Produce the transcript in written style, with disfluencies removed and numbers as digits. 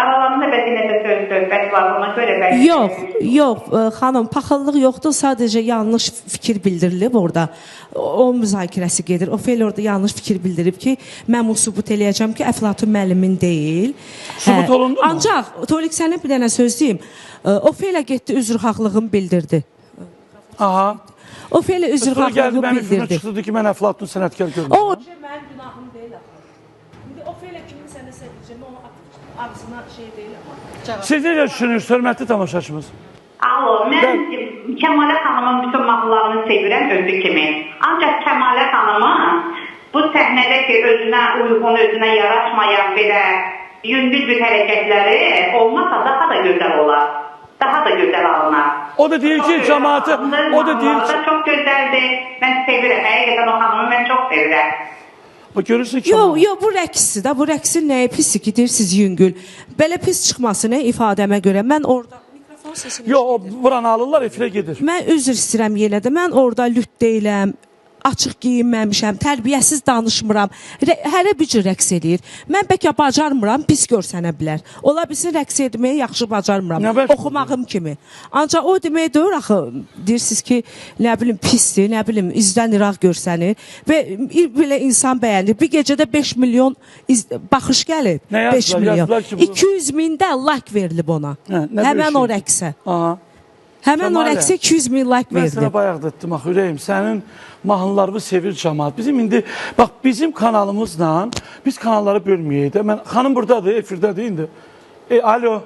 Aralarında bəzi nəsə söhbət var, ona görə bəlkə... Yox, xanım, paxıllıq yoxdur, sadəcə yanlış fikir bildirilib orada. O müzakirəsi gedir. Ofeliya orada yanlış fikir bildirib ki, mən bunu sübut eləyəcəm ki, Əflatun müəllimin deyil. Sübut olundu mu? Ancaq, Tolik, sənə bir dənə söz deyim. Ofeliya getdi, üzrxahlığını bildirdi. Aha. Ofeliya üzrxahlığını Mənim üstümə bildirdi. çıxdı ki, mən Əflatun sənətkar görmüşəm. O, mənim günahım deyil axı. İndi Ofeliya kimin sənə sevəcəm, onu ağzına şey deyil ama. Siz necə düşünürsünüz, hörmətli tamaşaçımız? Alo, mən Kəmalə xanımın bütün mahnılarını sevirəm özü kimi. Ancaq Kəmalə xanımı bu səhnədə ki, özünə uyğun, özünə yaraşmayan belə yüngül bir hərəkətləri olmasa daha da gözəl olar. Daha da gözəl alınar. O da deyir ki, cəmaatı, o da deyir ki... Çok gözəldir, mən sevirəm, həqiqətən o xanımı mən çox sevirəm. O görürsün ki... Yox, bu rəqsdir də, bu rəqsin nəyə pisdir ki, deyirsiniz yüngül. Belə pis çıxması nə ifadəmə görə. Mən orada mikrofon sesini... Yox, buranı alırlar, efirə gedir. Mən üzr istəyirəm yenə də. Mən orada lüt deyiləm, açıq giyinməmişəm, tərbiyəsiz danışmıram. Hərə bir cür rəqs edir. Mən bəlkə bacarmıram, pis görsənə bilər. Ola bilsin rəqs etməyi yaxşı bacarmıram. Oxumağım kimi. Ancaq o demək deyir axı, deyirsiniz ki, nə bilim pisdir, nə bilim izdən iraq görsənir və belə insan bəyənir. Bir gecədə 5 milyon baxış gəlib. 5 milyon. 200 mində like verilib ona. Həmən o rəqsə. Həmən o rəqsə 200 min like verilib. Mən sənə bayaq etdim, axı, ürəyim, sənin mahnılarını sevir cəmaat. Bizim indi, bax, bizim kanalımızla, biz kanalları bölməyək də. Xanım buradadır, efirdədir indi. Alo.